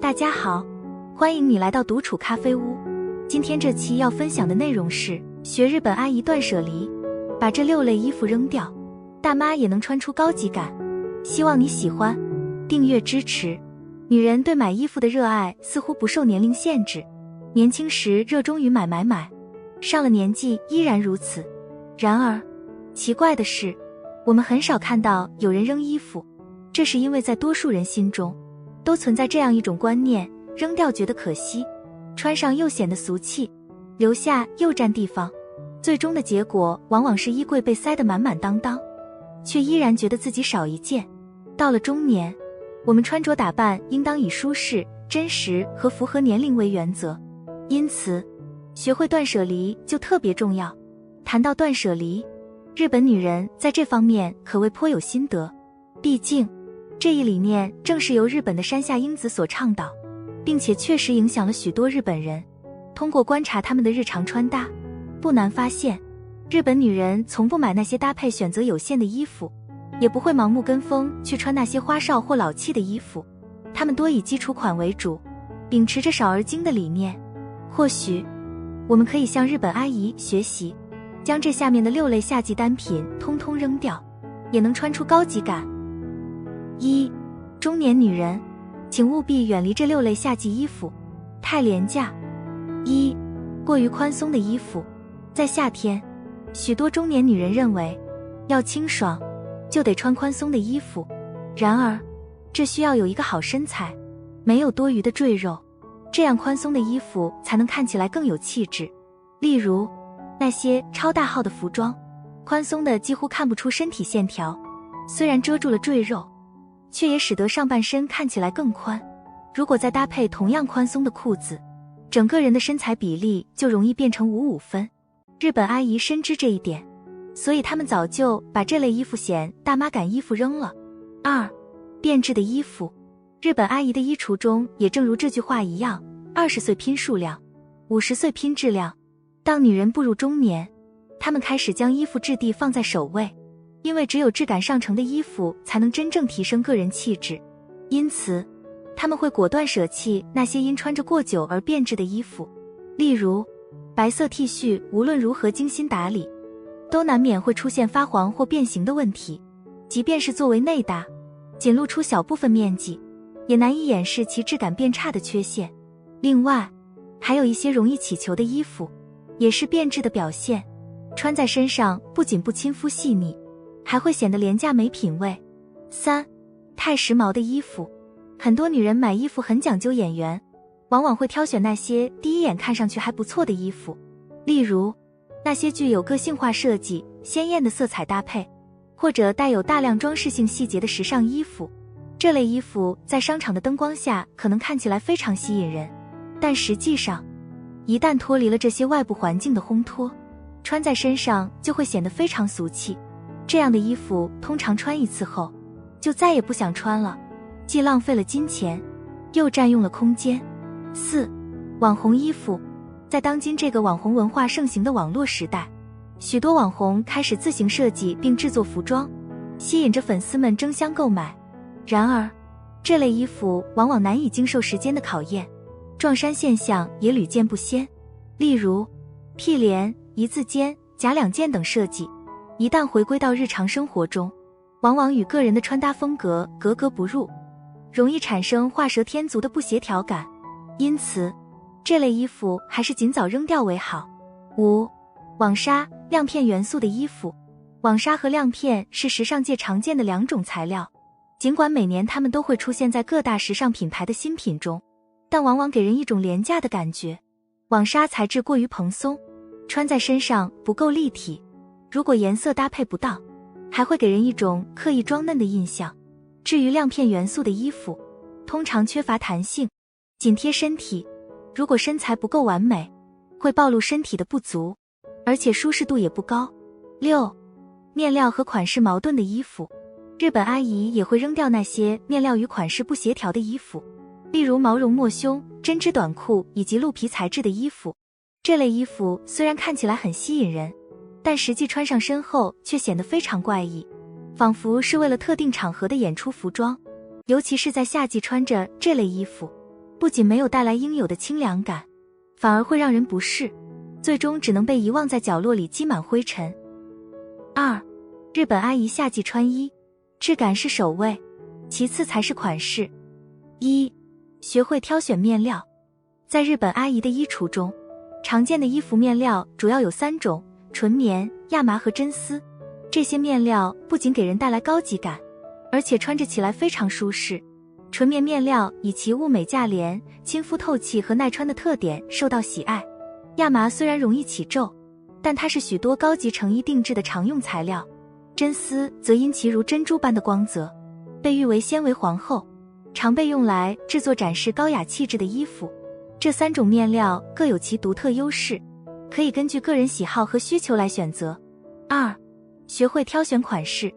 大家好，欢迎你来到独处咖啡屋。今天这期要分享的内容是学日本阿姨断舍离，把这6类衣服扔掉，大妈也能穿出高级感。希望你喜欢，订阅支持。女人对买衣服的热爱似乎不受年龄限制，年轻时热衷于买，上了年纪依然如此。然而，奇怪的是，我们很少看到有人扔衣服，这是因为在多数人心中，都存在这样一种观念，扔掉觉得可惜，穿上又显得俗气，留下又占地方，最终的结果往往是衣柜被塞得满满当当，却依然觉得自己少一件。到了中年，我们穿着打扮应当以舒适、真实和符合年龄为原则，因此，学会断舍离就特别重要。谈到断舍离，日本女人在这方面可谓颇有心得，毕竟这一理念正是由日本的山下英子所倡导，并且确实影响了许多日本人。通过观察他们的日常穿搭，不难发现，日本女人从不买那些搭配选择有限的衣服，也不会盲目跟风去穿那些花哨或老气的衣服，她们多以基础款为主，秉持着少而精的理念。或许我们可以向日本阿姨学习，将这下面的6类夏季单品通通扔掉，也能穿出高级感。1. 中年女人，请务必远离这6类夏季衣服，太廉价。1. 过于宽松的衣服。在夏天，许多中年女人认为，要清爽，就得穿宽松的衣服。然而，这需要有一个好身材，没有多余的赘肉，这样宽松的衣服才能看起来更有气质。例如，那些超大号的服装，宽松的几乎看不出身体线条，虽然遮住了赘肉，却也使得上半身看起来更宽。如果再搭配同样宽松的裤子，整个人的身材比例就容易变成5-5分。日本阿姨深知这一点，所以她们早就把这类衣服显大妈感衣服扔了。2. 变质的衣服。日本阿姨的衣橱中也正如这句话一样，20岁拼数量，50岁拼质量。当女人步入中年，她们开始将衣服质地放在首位，因为只有质感上乘的衣服才能真正提升个人气质。因此，她们会果断舍弃那些因穿着过久而变质的衣服。例如，白色 T 恤无论如何精心打理，都难免会出现发黄或变形的问题，即便是作为内搭，仅露出小部分面积，也难以掩饰其质感变差的缺陷。另外，还有一些容易起球的衣服，也是变质的表现，穿在身上不仅不亲肤细腻，还会显得廉价没品味。3. 太时髦的衣服。很多女人买衣服很讲究眼缘，往往会挑选那些第一眼看上去还不错的衣服，例如那些具有个性化设计、鲜艳的色彩搭配，或者带有大量装饰性细节的时尚衣服。这类衣服在商场的灯光下可能看起来非常吸引人，但实际上，一旦脱离了这些外部环境的烘托，穿在身上就会显得非常俗气。这样的衣服通常穿一次后，就再也不想穿了，既浪费了金钱，又占用了空间。4. 网红衣服。在当今这个网红文化盛行的网络时代，许多网红开始自行设计并制作服装，吸引着粉丝们争相购买。然而，这类衣服往往难以经受时间的考验，撞衫现象也屡见不鲜。例如，屁帘、一字肩、假两件等设计，一旦回归到日常生活中，往往与个人的穿搭风格格格不入，容易产生画蛇添足的不协调感。因此，这类衣服还是尽早扔掉为好。5. 网纱、亮片元素的衣服。网纱和亮片是时尚界常见的2种材料，尽管每年它们都会出现在各大时尚品牌的新品中，但往往给人一种廉价的感觉。网纱材质过于蓬松，穿在身上不够立体，如果颜色搭配不当，还会给人一种刻意装嫩的印象。至于亮片元素的衣服，通常缺乏弹性，紧贴身体，如果身材不够完美，会暴露身体的不足，而且舒适度也不高。6. 面料和款式矛盾的衣服。日本阿姨也会扔掉那些面料与款式不协调的衣服，例如毛绒抹胸、针织短裤以及鹿皮材质的衣服。这类衣服虽然看起来很吸引人，但实际穿上身后却显得非常怪异，仿佛是为了特定场合的演出服装。尤其是在夏季穿着这类衣服，不仅没有带来应有的清凉感，反而会让人不适，最终只能被遗忘在角落里积满灰尘。2. 日本阿姨夏季穿衣，质感是首位，其次才是款式。1. 学会挑选面料。在日本阿姨的衣橱中，常见的衣服面料主要有3种：纯棉、亚麻和真丝。这些面料不仅给人带来高级感，而且穿着起来非常舒适。纯棉面料以其物美价廉、亲肤透气和耐穿的特点受到喜爱。亚麻虽然容易起皱，但它是许多高级成衣定制的常用材料。真丝则因其如珍珠般的光泽，被誉为纤维皇后，常被用来制作展示高雅气质的衣服。这3种面料各有其独特优势，可以根据个人喜好和需求来选择。2. 学会挑选款式。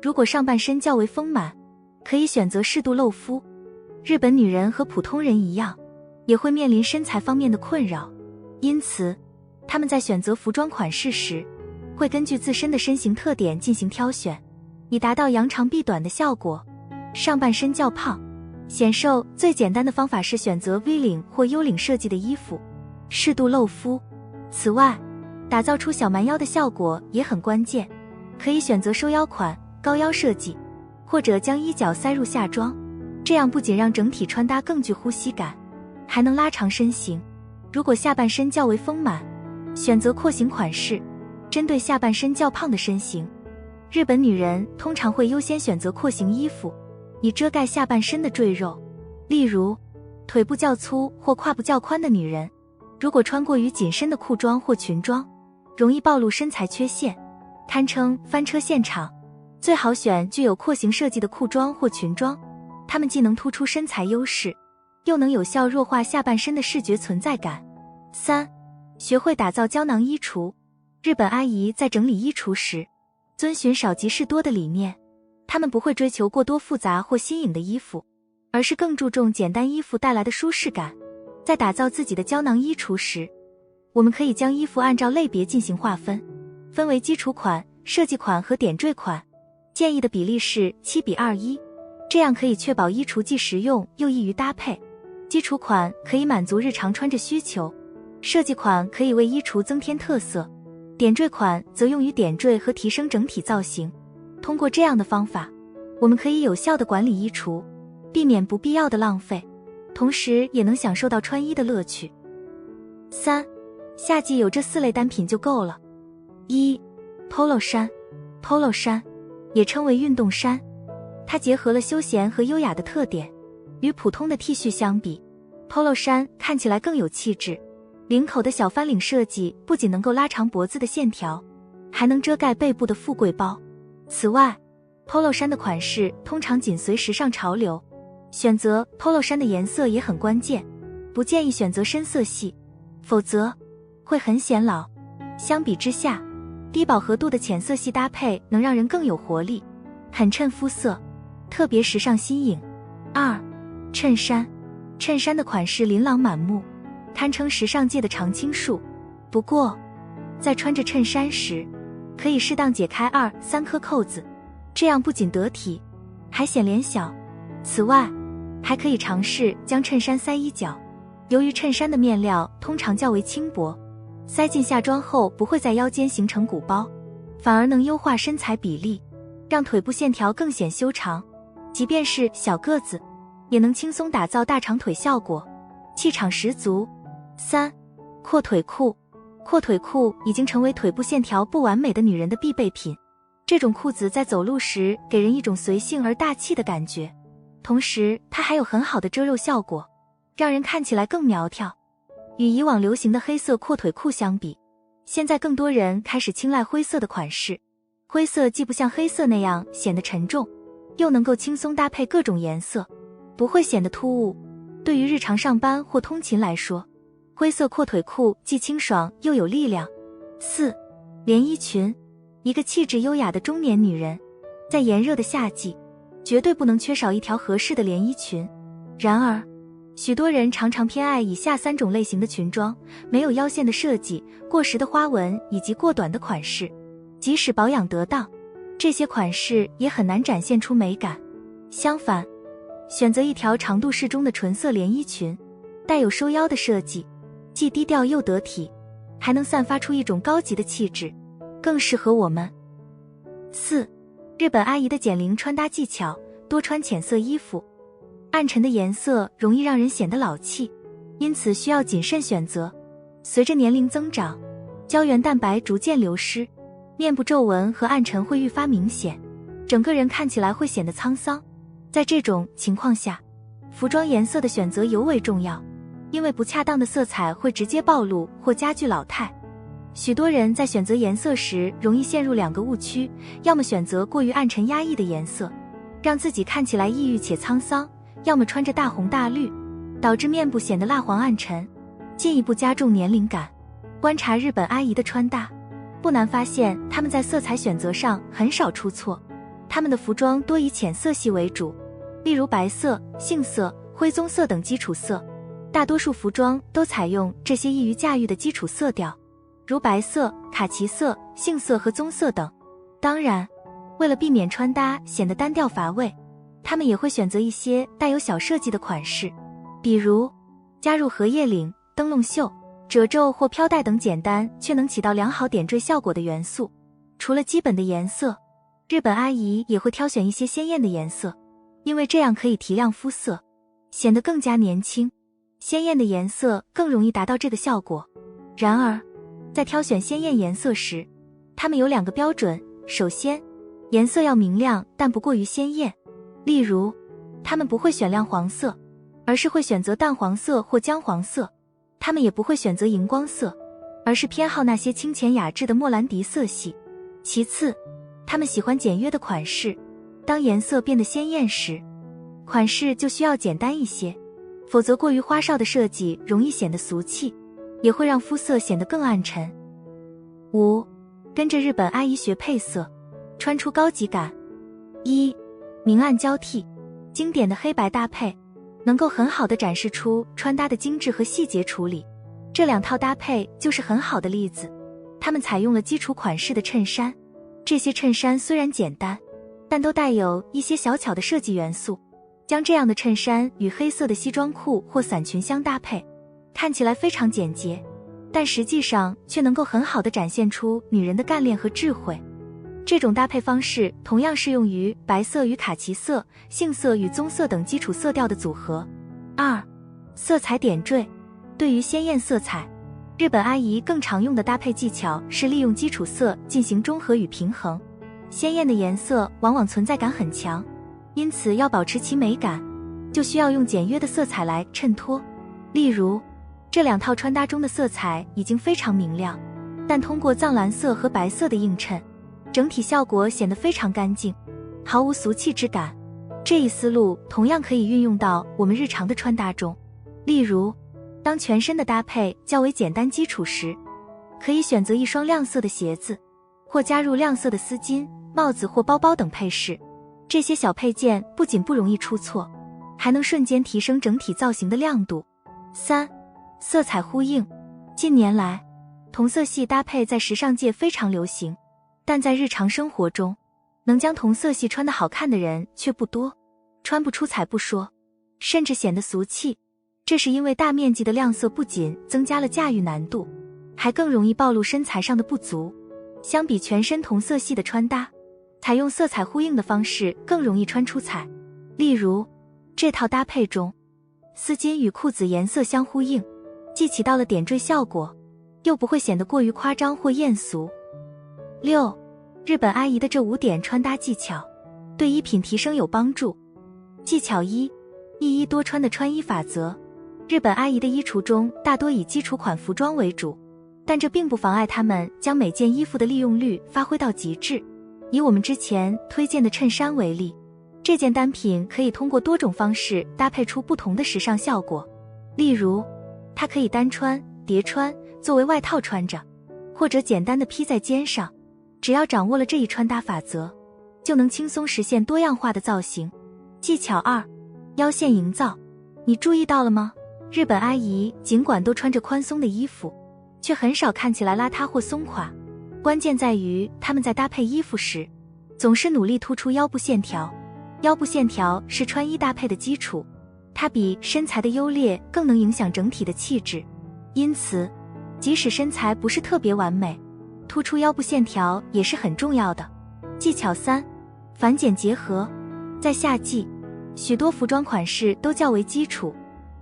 如果上半身较为丰满，可以选择适度露肤。日本女人和普通人一样，也会面临身材方面的困扰，因此她们在选择服装款式时，会根据自身的身形特点进行挑选，以达到扬长避短的效果。上半身较胖显瘦，最简单的方法是选择 V 领或 U 领设计的衣服，适度露肤。此外，打造出小蛮腰的效果也很关键，可以选择收腰款、高腰设计，或者将衣角塞入下装，这样不仅让整体穿搭更具呼吸感，还能拉长身形。如果下半身较为丰满，选择廓形款式，针对下半身较胖的身形。日本女人通常会优先选择廓形衣服，以遮盖下半身的赘肉。例如，腿部较粗或胯部较宽的女人，如果穿过于紧身的裤装或裙装，容易暴露身材缺陷，堪称翻车现场。最好选具有廓形设计的裤装或裙装，它们既能突出身材优势，又能有效弱化下半身的视觉存在感。3. 学会打造胶囊衣橱。日本阿姨在整理衣橱时，遵循少即是多的理念，她们不会追求过多复杂或新颖的衣服，而是更注重简单衣服带来的舒适感。在打造自己的胶囊衣橱时，我们可以将衣服按照类别进行划分，分为基础款、设计款和点缀款。建议的比例是7:2:1，这样可以确保衣橱既实用又易于搭配。基础款可以满足日常穿着需求，设计款可以为衣橱增添特色，点缀款则用于点缀和提升整体造型。通过这样的方法，我们可以有效地管理衣橱，避免不必要的浪费，同时也能享受到穿衣的乐趣。3. 夏季有这4类单品就够了。1. Polo 衫。Polo 衫也称为运动衫，它结合了休闲和优雅的特点。与普通的 T 恤相比， Polo 衫看起来更有气质。领口的小翻领设计不仅能够拉长脖子的线条，还能遮盖背部的富贵包。此外， Polo 衫的款式通常紧随时尚潮流，选择 Polo 衫的颜色也很关键，不建议选择深色系，否则会很显老。相比之下，低饱和度的浅色系搭配能让人更有活力，很衬肤色，特别时尚新颖。2. 衬衫。衬衫的款式琳琅满目，堪称时尚界的常青树。不过，在穿着衬衫时，可以适当解开2、3颗扣子，这样不仅得体，还显脸小。此外，还可以尝试将衬衫塞衣角。由于衬衫的面料通常较为轻薄，塞进下装后不会在腰间形成鼓包，反而能优化身材比例，让腿部线条更显修长。即便是小个子，也能轻松打造大长腿效果，气场十足。3. 阔腿裤。阔腿裤已经成为腿部线条不完美的女人的必备品。这种裤子在走路时给人一种随性而大气的感觉，同时它还有很好的遮肉效果，让人看起来更苗条。与以往流行的黑色阔腿裤相比，现在更多人开始青睐灰色的款式。灰色既不像黑色那样显得沉重，又能够轻松搭配各种颜色，不会显得突兀。对于日常上班或通勤来说，灰色阔腿裤既清爽又有力量。4. 连衣裙。一个气质优雅的中年女人，在炎热的夏季，绝对不能缺少一条合适的连衣裙。然而，许多人常常偏爱以下3种类型的裙装：没有腰线的设计、过时的花纹以及过短的款式。即使保养得当，这些款式也很难展现出美感。相反，选择一条长度适中的纯色连衣裙，带有收腰的设计，既低调又得体，还能散发出一种高级的气质，更适合我们。4. 日本阿姨的减龄穿搭技巧，多穿浅色衣服。暗沉的颜色容易让人显得老气，因此需要谨慎选择。随着年龄增长，胶原蛋白逐渐流失，面部皱纹和暗沉会愈发明显，整个人看起来会显得沧桑。在这种情况下，服装颜色的选择尤为重要，因为不恰当的色彩会直接暴露或加剧老态。许多人在选择颜色时容易陷入2个误区，要么选择过于暗沉压抑的颜色，让自己看起来抑郁且沧桑，要么穿着大红大绿，导致面部显得蜡黄暗沉，进一步加重年龄感。观察日本阿姨的穿搭，不难发现她们在色彩选择上很少出错，她们的服装多以浅色系为主，例如白色、杏色、灰棕色等基础色。大多数服装都采用这些易于驾驭的基础色调，如白色、卡其色、杏色和棕色等。当然，为了避免穿搭显得单调乏味，他们也会选择一些带有小设计的款式，比如加入荷叶领、灯笼袖、褶皱或飘带等简单却能起到良好点缀效果的元素。除了基本的颜色，日本阿姨也会挑选一些鲜艳的颜色，因为这样可以提亮肤色，显得更加年轻。鲜艳的颜色更容易达到这个效果。然而，在挑选鲜艳颜色时，他们有2个标准。首先，颜色要明亮但不过于鲜艳，例如他们不会选亮黄色，而是会选择淡黄色或姜黄色。他们也不会选择荧光色，而是偏好那些清浅雅致的莫兰迪色系。其次，他们喜欢简约的款式，当颜色变得鲜艳时，款式就需要简单一些，否则过于花哨的设计容易显得俗气，也会让肤色显得更暗沉。5. 跟着日本阿姨学配色，穿出高级感。1. 明暗交替，经典的黑白搭配能够很好地展示出穿搭的精致和细节处理。这2套搭配就是很好的例子。他们采用了基础款式的衬衫，这些衬衫虽然简单，但都带有一些小巧的设计元素。将这样的衬衫与黑色的西装裤或伞裙相搭配，看起来非常简洁，但实际上却能够很好地展现出女人的干练和智慧。这种搭配方式同样适用于白色与卡其色、杏色与棕色等基础色调的组合。2. 色彩点缀，对于鲜艳色彩，日本阿姨更常用的搭配技巧是利用基础色进行中和与平衡。鲜艳的颜色往往存在感很强，因此要保持其美感，就需要用简约的色彩来衬托。例如，这2套穿搭中的色彩已经非常明亮，但通过藏蓝色和白色的映衬，整体效果显得非常干净，毫无俗气之感。这一思路同样可以运用到我们日常的穿搭中。例如，当全身的搭配较为简单基础时，可以选择一双亮色的鞋子，或加入亮色的丝巾、帽子或包包等配饰。这些小配件不仅不容易出错，还能瞬间提升整体造型的亮度。3. 色彩呼应，近年来，同色系搭配在时尚界非常流行，但在日常生活中，能将同色系穿得好看的人却不多，穿不出彩不说，甚至显得俗气。这是因为大面积的亮色不仅增加了驾驭难度，还更容易暴露身材上的不足。相比全身同色系的穿搭，采用色彩呼应的方式更容易穿出彩。例如，这套搭配中，丝巾与裤子颜色相呼应，既起到了点缀效果，又不会显得过于夸张或艳俗。6. 日本阿姨的这5点穿搭技巧，对衣品提升有帮助。技巧1：一衣多穿的穿衣法则。日本阿姨的衣橱中大多以基础款服装为主，但这并不妨碍她们将每件衣服的利用率发挥到极致。以我们之前推荐的衬衫为例，这件单品可以通过多种方式搭配出不同的时尚效果。例如，它可以单穿、叠穿，作为外套穿着，或者简单的披在肩上。只要掌握了这一穿搭法则，就能轻松实现多样化的造型。技巧2：腰线营造。你注意到了吗？日本阿姨尽管都穿着宽松的衣服，却很少看起来邋遢或松垮。关键在于她们在搭配衣服时，总是努力突出腰部线条。腰部线条是穿衣搭配的基础，它比身材的优劣更能影响整体的气质。因此，即使身材不是特别完美，突出腰部线条也是很重要的。技巧3：繁简结合。在夏季，许多服装款式都较为基础，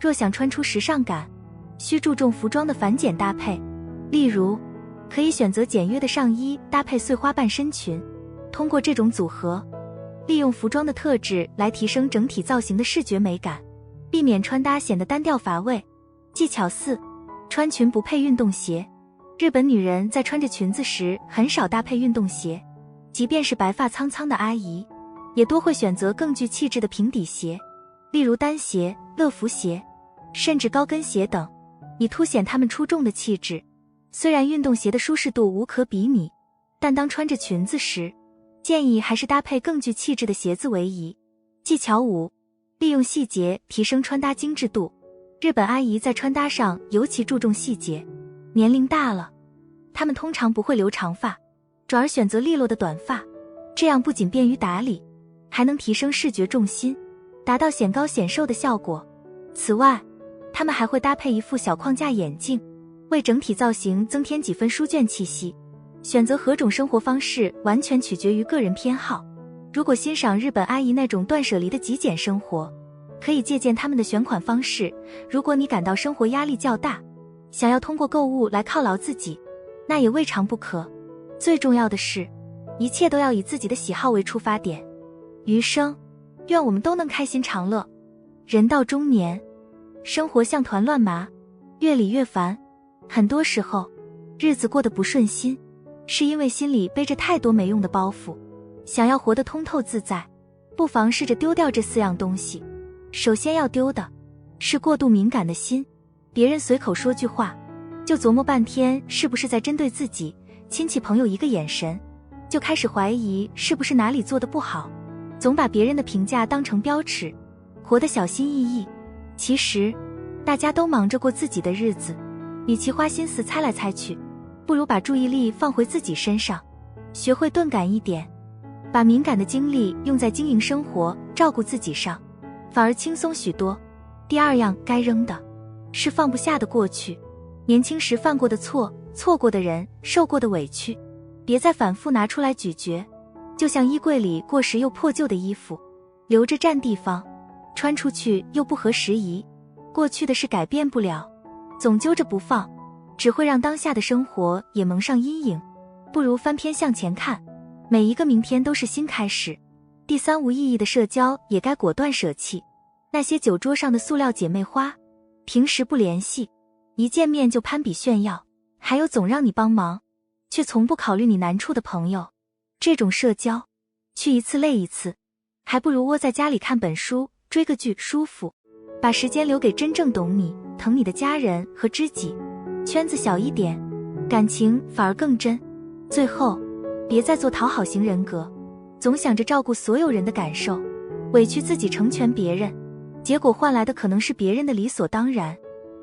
若想穿出时尚感，需注重服装的繁简搭配。例如，可以选择简约的上衣搭配碎花半身裙，通过这种组合，利用服装的特质来提升整体造型的视觉美感，避免穿搭显得单调乏味。技巧4：穿裙不配运动鞋。日本女人在穿着裙子时很少搭配运动鞋，即便是白发苍苍的阿姨，也多会选择更具气质的平底鞋，例如单鞋、乐福鞋，甚至高跟鞋等，以凸显她们出众的气质。虽然运动鞋的舒适度无可比拟，但当穿着裙子时，建议还是搭配更具气质的鞋子为宜。技巧5：利用细节提升穿搭精致度。日本阿姨在穿搭上尤其注重细节，年龄大了，她们通常不会留长发，转而选择利落的短发，这样不仅便于打理，还能提升视觉重心，达到显高显瘦的效果。此外，她们还会搭配一副小框架眼镜，为整体造型增添几分书卷气息。选择何种生活方式完全取决于个人偏好。如果欣赏日本阿姨那种断舍离的极简生活，可以借鉴他们的选款方式。如果你感到生活压力较大，想要通过购物来犒劳自己，那也未尝不可。最重要的是，一切都要以自己的喜好为出发点。余生，愿我们都能开心长乐。人到中年，生活像团乱麻，越理越烦。很多时候，日子过得不顺心，是因为心里背着太多没用的包袱。想要活得通透自在，不妨试着丢掉这4样东西。首先要丢的是过度敏感的心，别人随口说句话，就琢磨半天是不是在针对自己，亲戚朋友一个眼神，就开始怀疑是不是哪里做得不好，总把别人的评价当成标尺，活得小心翼翼。其实，大家都忙着过自己的日子，与其花心思猜来猜去，不如把注意力放回自己身上，学会钝感一点，把敏感的精力用在经营生活、照顾自己上，反而轻松许多。第2样该扔的是放不下的过去，年轻时犯过的错、错过的人、受过的委屈，别再反复拿出来咀嚼。就像衣柜里过时又破旧的衣服，留着占地方，穿出去又不合时宜。过去的事改变不了，总揪着不放，只会让当下的生活也蒙上阴影。不如翻篇向前看，每一个明天都是新开始。第3，无意义的社交也该果断舍弃。那些酒桌上的塑料姐妹花，平时不联系，一见面就攀比炫耀，还有总让你帮忙，却从不考虑你难处的朋友，这种社交，去一次累一次，还不如窝在家里看本书、追个剧舒服。把时间留给真正懂你、疼你的家人和知己，圈子小一点，感情反而更真。最后，别再做讨好型人格，总想着照顾所有人的感受，委屈自己成全别人，结果换来的可能是别人的理所当然。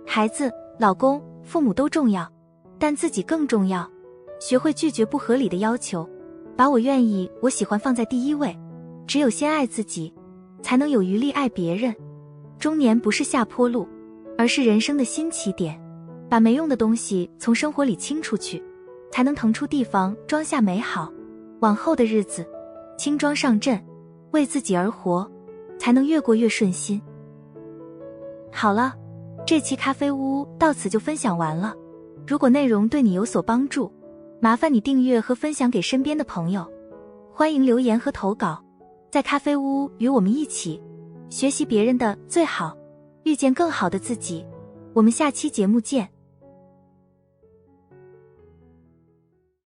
孩子、老公、父母都重要，但自己更重要。学会拒绝不合理的要求，把我愿意、我喜欢放在第一位。只有先爱自己，才能有余力爱别人。中年不是下坡路，而是人生的新起点。把没用的东西从生活里清出去，才能腾出地方装下美好。往后的日子，轻装上阵，为自己而活，才能越过越顺心。好了，这期咖啡屋到此就分享完了。如果内容对你有所帮助，麻烦你订阅和分享给身边的朋友。欢迎留言和投稿，在咖啡屋与我们一起学习别人的最好，遇见更好的自己。我们下期节目见。